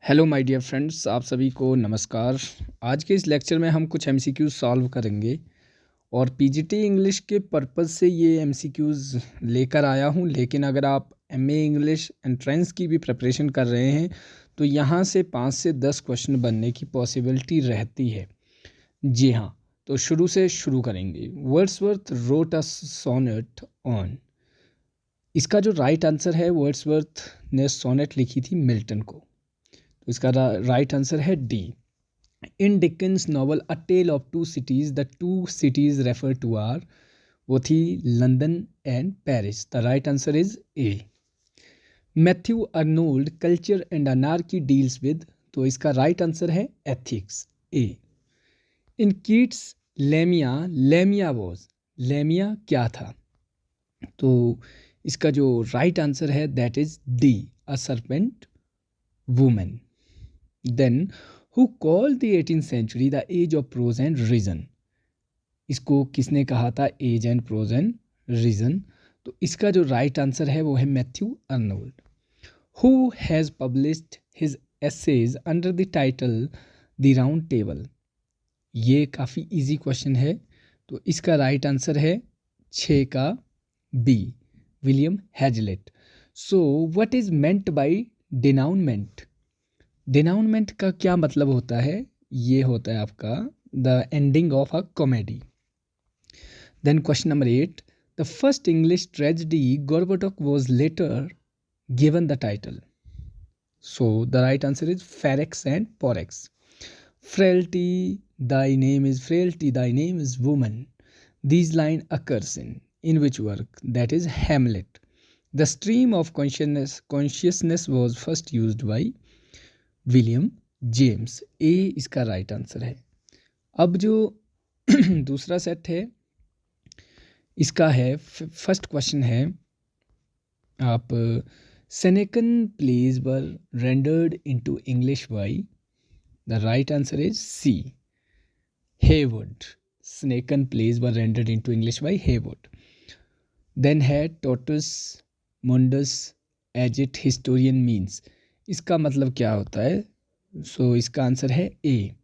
Hello my dear friends, आप सभी को नमस्कार। आज के इस लेक्चर में हम कुछ एमसीक्यूज सॉल्व करेंगे और पीजीटी इंग्लिश के पर्पज़ से ये एमसीक्यूज लेकर आया हूँ। लेकिन अगर आप एमए इंग्लिश एंट्रेंस की भी प्रिपरेशन कर रहे हैं तो यहाँ से 5 से 10 क्वेश्चन बनने की पॉसिबिलिटी रहती है। जी हाँ, तो शुरू करेंगे। Wordsworth wrote a sonnet on. इसका जो राइट आंसर है, वर्ड्सवर्थ ने सोनेट लिखी थी मिल्टन को, तो इसका राइट आंसर है D. In Dickens novel a tale of two cities, the two cities refer to are, वो थी London and Paris. The right answer is A. Matthew Arnold culture and anarchy deals with, तो इसका right answer है ethics, A. In Keats Lamia was, Lamia क्या था, तो इसका जो राइट आंसर है that is D, a serpent women. Then, who called the 18th century the age of prose and reason? इसको किसने कहा था age and prose and reason? तो इसका जो राइट आंसर है वो है Matthew Arnold. Who has published his essays under the title The Round Table? ये काफ़ी इजी क्वेश्चन है, तो इसका राइट आंसर है 6 का B, William Hazlitt. So what is meant by denouement? Denouement का क्या मतलब होता है? ये होता है आपका the ending of a comedy. Then question number 8, the first English tragedy Gorboduc was later given the title. So the right answer is Ferrex and Porrex. Frailty thy name is woman, these line occurs in which work? That is Hamlet. The stream of consciousness was first used by William James, ए इसका right answer है। अब जो दूसरा set है इसका है, first question है, आप Senecan plays were rendered into English by? The right answer is C, Heywood. Senecan plays were rendered into English by Heywood. Then है टोटस मुंडस एजिट हिस्टोरियन मीन्स, इसका मतलब क्या होता है? सो इसका आंसर है A,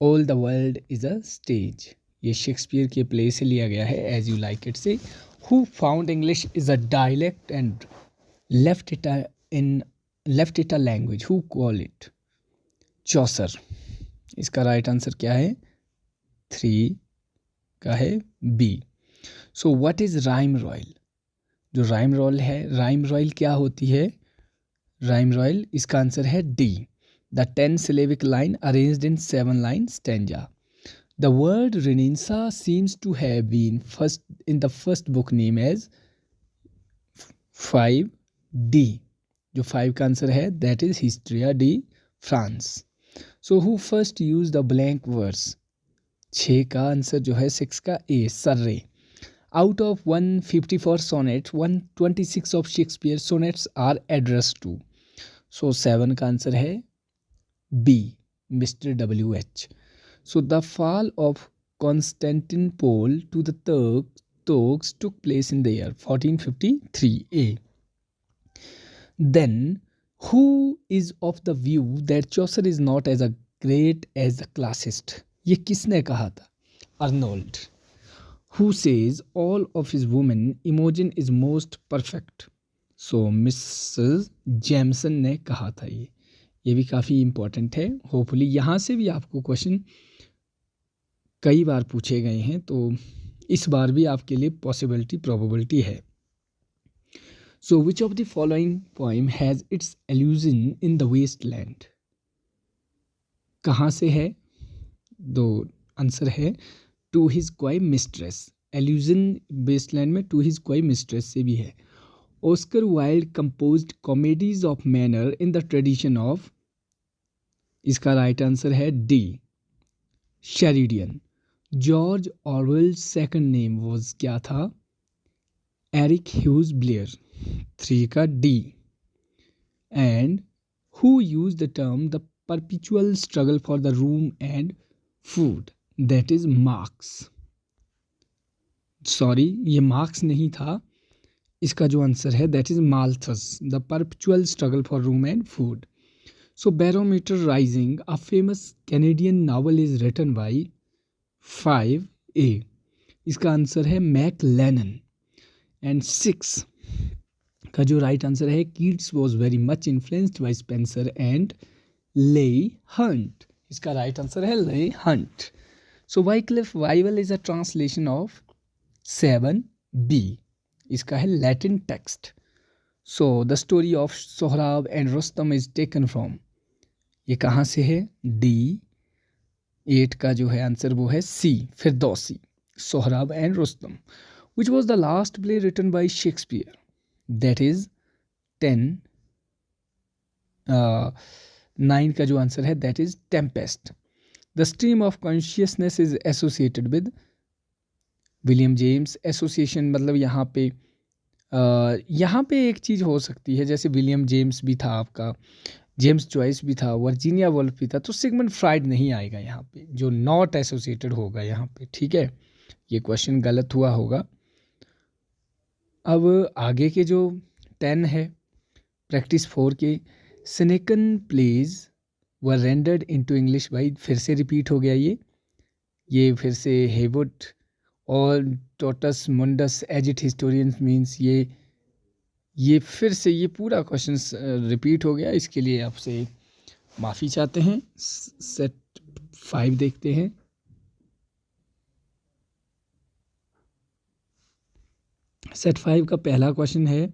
all the world is a stage. ये शेक्सपियर के प्ले से लिया गया है, एज यू लाइक इट से। Who found English is a dialect and left it a language, who call it? Chaucer. इसका राइट आंसर क्या है? 3 का है B. So what is rhyme royal? जो राइम रॉयल है, राइम रॉयल क्या होती है? राइम रॉयल, इसका आंसर है D, the 10 syllabic line arranged in 7 line stanza. The word Renaissance seems to have been first in the first book name as 5D, जो 5 का answer है that is Historia de France. So who first used the blank verse? 6 का answer जो है 6 का ए, Surrey. Out of 154 sonnets, 126 of Shakespeare sonnets are addressed to. So 7 का answer है B, Mister WH. So the fall of Constantinople to the Turks took place in the year 1453 A. Then who is of the view that Chaucer is not as a great as the classicist? ये किसने कहा था? Arnold. Who says all of his women Imogen is most perfect? So Mrs Jameson ने कहा था। ये भी काफ़ी इम्पोर्टेंट है। होपफुली यहाँ से भी आपको क्वेश्चन कई बार पूछे गए हैं, तो इस बार भी आपके लिए प्रोबेबिलिटी है। So which of the following poem has its allusion in the waste land? कहाँ से है? दो आंसर है, to his coy mistress. Allusion waste land में टू हिज क्वाई मिस्ट्रेस से भी है। Oscar Wilde composed comedies of manner in the tradition of, इसका राइट आंसर है D, Sheridan. George Orwell second name was क्या था? Eric Hughes Blair, 3 का D. And who use the term the perpetual struggle for the room and food? That is marks. Sorry, ये marks नहीं था, इसका जो answer है that is Malthus, the perpetual struggle for room and food. So Barometer Rising, a famous Canadian novel, is written by 5A. इसका answer है Mac Lennon. And 6 का जो राइट आंसर है, Keats was very much influenced by Spencer and लेई Hunt. इसका right answer है लेई Hunt. So Wycliffe Bible is a translation of 7B. इसका है Latin text. So the story of Sohrab and Rustam is taken from, ये कहाँ से है? डी. 8 का जो है आंसर वो है C, Firdausi. Sohrab and Rustam. Which was the last play written by Shakespeare? That is 10. 9 का जो आंसर है that is tempest. The stream of consciousness is associated with William James. Association मतलब यहाँ पे एक चीज़ हो सकती है, जैसे विलियम जेम्स भी था आपका, जेम्स जॉइस भी था, वर्जीनिया वुल्फ भी था, तो सिगमंड फ्राइड नहीं आएगा यहाँ पे, जो नॉट एसोसिएटेड होगा यहाँ पे. ठीक है, ये क्वेश्चन गलत हुआ होगा. अब आगे के जो 10 है, प्रैक्टिस 4 के, Senecan plays were rendered into English by, फिर से रिपीट हो गया ये फिर से हेवुड और टोटस मुंडस एजिट हिस्टोरियंस मीन्स ये फिर से ये पूरा क्वेश्चन रिपीट हो गया. इसके लिए आपसे माफ़ी चाहते हैं. सेट 5 देखते हैं. सेट 5 का पहला क्वेश्चन है,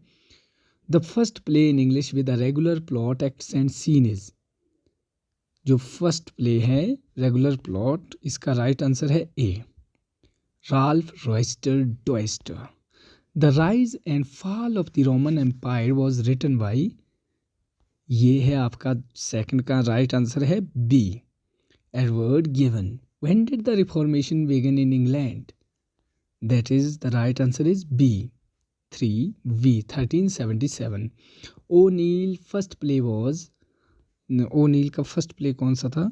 the first play in English with a regular plot acts and scene is. जो फर्स्ट प्ले है रेगुलर प्लॉट, इसका राइट आंसर है A, Ralph Royster Doyster. The rise and fall of the Roman empire was written by, ये है आपका second का right answer है B, Edward गिवन. When did the reformation begin in England? That is the right answer is B, 3V, 1377. O'Neill first play was, O'Neill का first play कौन सा था?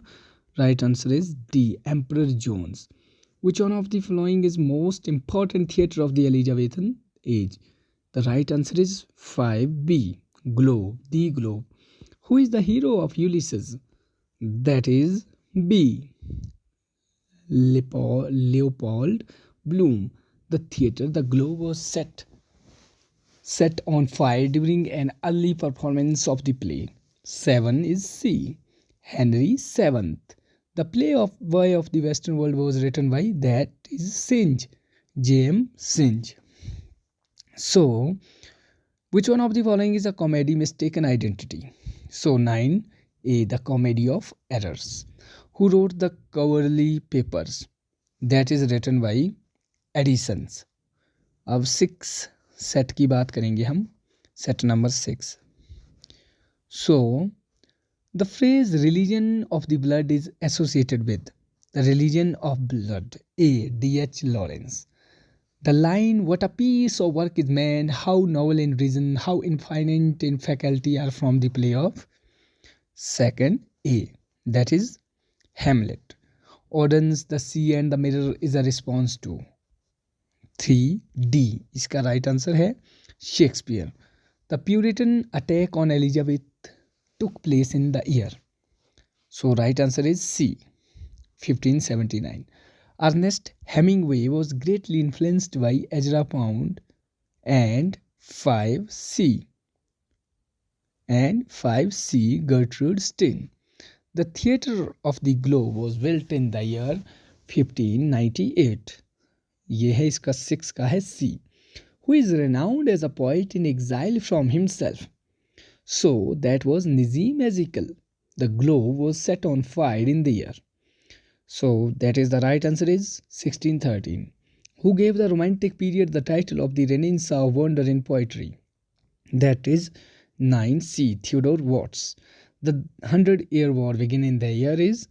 Right answer is D, Emperor Jones. Which one of the following is most important theatre of the Elizabethan age? The right answer is 5B, Globe, the Globe. Who is the hero of Ulysses? That is B, Leopold Bloom. The theatre, the Globe, was set on fire during an early performance of the play. 7 is C, Henry VII. The play of Boy of the Western World was written by, that is Synge, J.M. Synge. So, which one of the following is a comedy mistaken identity? So, 9A, The Comedy of Errors. Who wrote the Coverley Papers? That is written by Addison. अब 6 set की बात करेंगे हम, set number 6. So, the phrase religion of the blood is associated with the religion of blood. A, D.H. Lawrence. The line, what a piece of work is man, how novel in reason, how infinite in faculty, are from the play of. Second, A, that is Hamlet. Auden's The Sea and the Mirror is a response to. 3D, इसका right answer है Shakespeare. The Puritan attack on Elizabeth took place in the year. So right answer is C, 1579. Ernest Hemingway was greatly influenced by Ezra Pound. And 5C. Gertrude Stein. The Theatre of the Globe was built in the year 1598. ये है इसका 6 का है C. Who is renowned as a poet in exile from himself? So that was Nazim Ezekiel. The globe was set on fire in the year. So that is the right answer is 1613. Who gave the Romantic period the title of the Renaissance of wonder in poetry? That is 9C, Theodore Watts. The 100-Year War began in the year is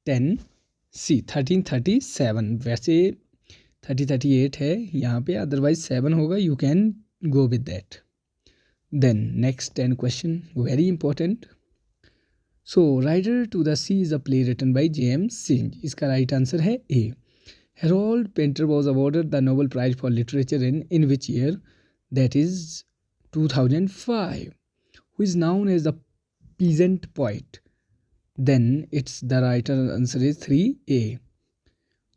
10C, 1337. वैसे 3038 है यहाँ पे, otherwise 7 होगा. You can go with that. Then next 10 question, very important. So Rider to the Sea is a play written by J.M. Synge. इसका right answer है A. Harold Pinter was awarded the Nobel Prize for Literature in which year? That is 2005. Who is known as the peasant poet? Then it's the right answer is 3A.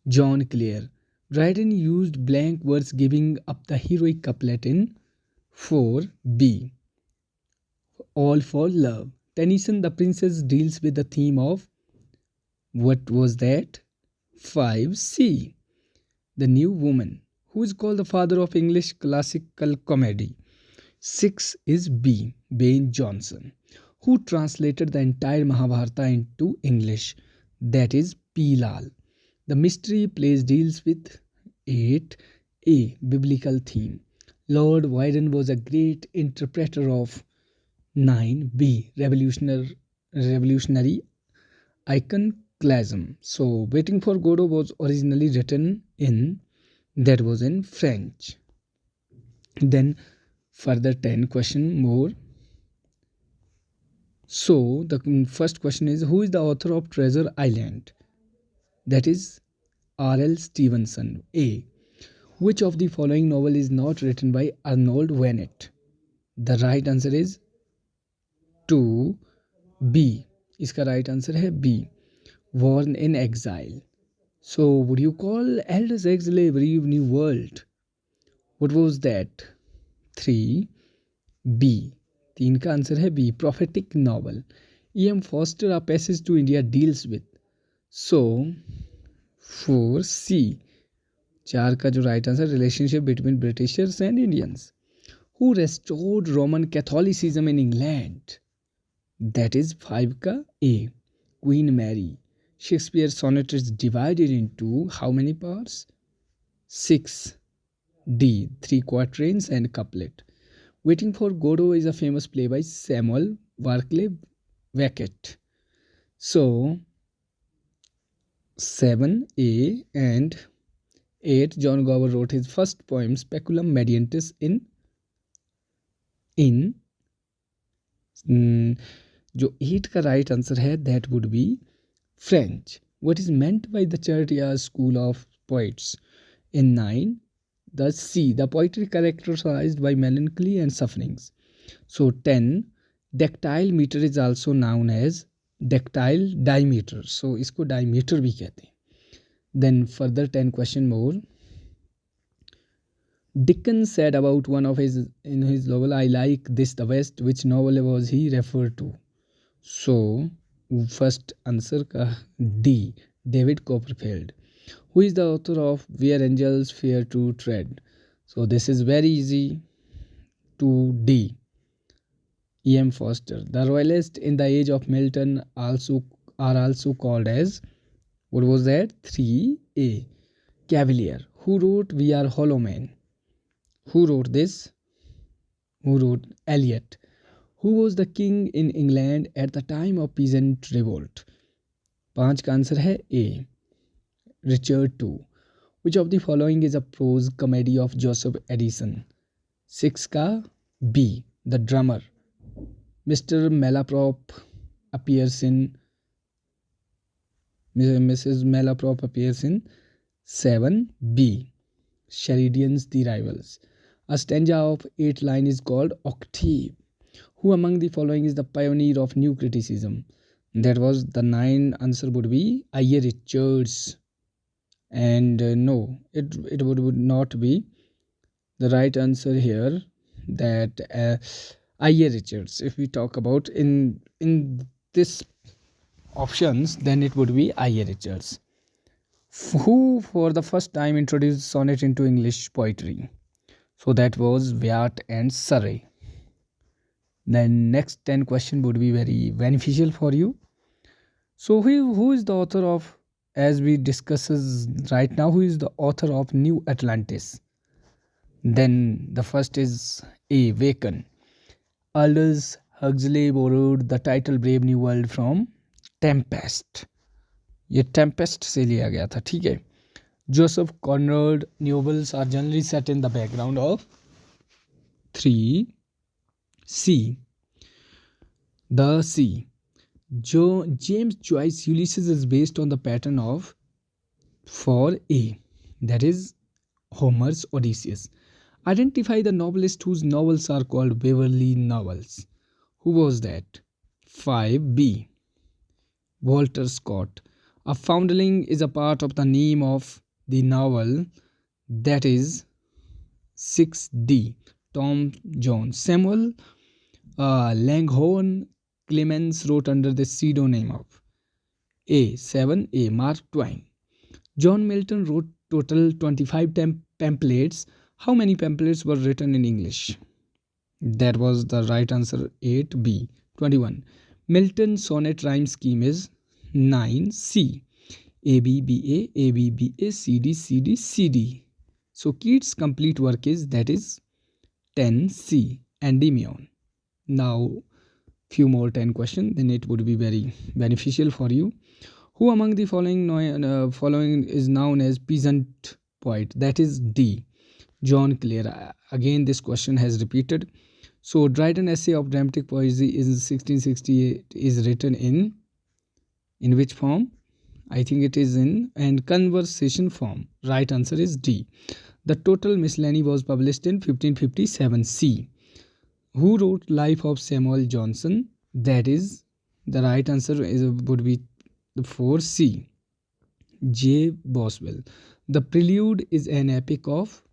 John Clare. Dryden used blank words giving up the heroic couplet in 4B. All for Love. Tennyson, The Princess, deals with the theme of what was that? 5C. The New Woman. Who is called the father of English classical comedy? 6 is B. Ben Jonson. Who translated the entire Mahabharata into English? That is P. Lal. The mystery plays deals with 8A. Biblical theme. Lord Byron was a great interpreter of 9B. Revolutionary iconoclasm. So, Waiting for Godot was originally written in, that was in French. Then further 10 question more. So the first question is, who is the author of Treasure Island? That is R.L. Stevenson. A. Which of the following novel is not written by Arnold Bennett? The right answer is 2B. इसका right answer है B. Born in Exile. So would you call Aldous Huxley Brave New World? What was that? 3B. 3 का answer है B. Prophetic novel. E.M. Foster, A Passage to India, deals with. So 4C. 4 का जो right answer, relationship between Britishers and Indians. Who restored Roman Catholicism in England? That is 5 का A. Queen Mary. Shakespeare's sonnet is divided into how many parts? 6. D. 3 quatrains and couplet. Waiting for Godot is a famous play by Samuel Barclay Beckett. So 7A and 8. John Gower wrote his first poem Speculum Medientis in जो 8 का right answer है that would be French. What is meant by the Chartist school of poets? In 9 the C, the poetry characterized by melancholy and sufferings. So 10, dactyl meter is also known as dactyl diameter. So इसको diameter भी कहते हैं. Then further 10 question more. Dickens said about one of his in his novel, I like this the best. Which novel was he referred to? So first answer का D, David Copperfield. Who is the author of Where Angels Fear to Tread? So this is very easy. 2D. E.M. Foster. The royalists in the age of Milton are also called as, what was that? 3A. Cavalier. Who wrote We Are Hollow Men? Who wrote this? Who wrote Eliot? Who was the king in England at the time of peasant revolt? 5 का answer है A. Richard II. Which of the following is a prose comedy of Joseph Addison? 6 का B. The Drummer. Mr. Malaprop appears in Mrs. Malaprop appears in 7B. Sheridan's The Rivals. A stanza of 8 lines is called octave. Who among the following is the pioneer of new criticism? That was the 9 answer would be I.A. Richards. And no, it would not be the right answer here. That I.A. Richards. If we talk about in this options, then it would be I.A. Richards. Who for the first time introduced sonnet into English poetry? So that was Wyatt and Surrey. Then next 10 question would be very beneficial for you. So who is the author of, as we discusses right now, who is the author of New Atlantis? Then the first is A. Bacon. Aldous Huxley borrowed the title Brave New World from Tempest. ये Tempest से लिया गया था, ठीक है. Joseph Conrad novels are generally set in the background of 3C. The C. James Joyce Ulysses is based on the pattern of 4A. That is Homer's Odysseus. Identify the novelist whose novels are called Beverly novels. Who was that? 5B. Walter Scott. A foundling is a part of the name of the novel. That is 6D. Tom Jones. Samuel Langhorne Clemens wrote under the pseudonym of 7A. Mark Twain. John Milton wrote total 25 pamphlets. How many pamphlets were written in English? That was the right answer, 8B. 21. Milton's sonnet rhyme scheme is 9C. ABBA, ABBA, CD, CD, CD. So Keats' complete work is, that is 10C. Endymion. Now few more 10 questions, then it would be very beneficial for you. Who among the following is known as peasant poet? That is D. John Clare. Again this question has repeated. So Dryden essay of dramatic poesy in 1668 is written in which form? I think it is in and conversation form. Right answer is D. The Total Miscellany was published in 1557. C. Who wrote Life of Samuel Johnson? That is, the right answer would be 4C. J. Boswell. The Prelude is an epic of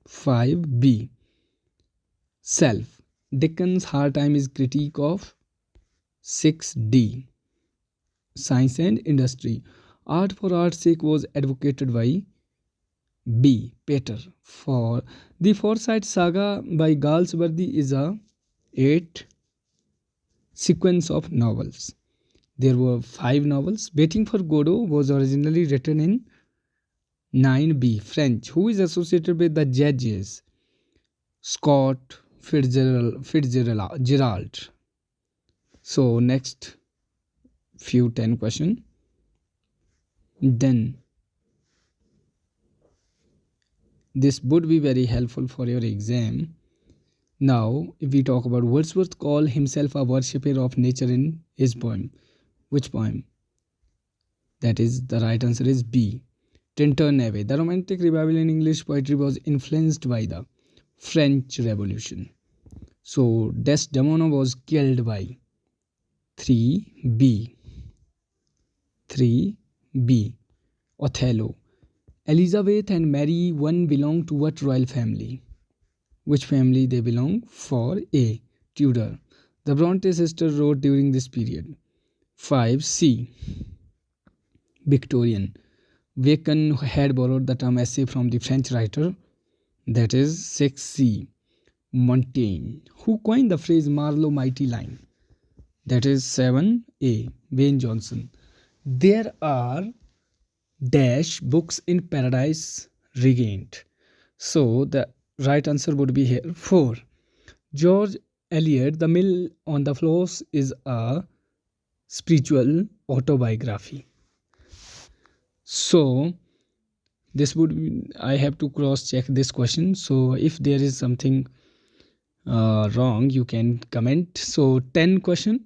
5B. Self. Dickens' Hard Time is critique of 6D. Science and Industry. Art for art's sake was advocated by B. Pater. For the Forsyte Saga by Galsworthy is a 8 sequence of novels. There were 5 novels. Waiting for Godot was originally written in 9B. French. Who is associated with the judges? Scott Fitzgerald. So next few 10 question. Then this would be very helpful for your exam. Now if we talk about Wordsworth called himself a worshipper of nature in his poem. Which poem? That is, the right answer is B. Tintern Abbey. The Romantic revival in English poetry was influenced by the French Revolution. So Desdemona was killed by 3B. Othello. Elizabeth and Mary I belong to what royal family? Which family they belong? 4A. Tudor. The Bronte sisters wrote during this period. 5C. Victorian. Bacon had borrowed the term essay from the French writer. That is 6C. Montaigne. Who coined the phrase Marlowe mighty line? That is 7A. Wayne Johnson. There are dash books in Paradise Regained. So the right answer would be here 4. George Eliot, The Mill on the Floss is a spiritual autobiography. So this would be, I have to cross check this question. So if there is something wrong, you can comment. So 10 question.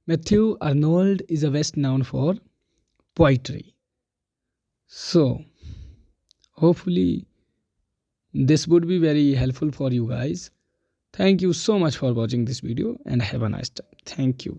Matthew Arnold is a best known for poetry. So hopefully this would be very helpful for you guys. Thank you so much for watching this video and have a nice time. Thank you.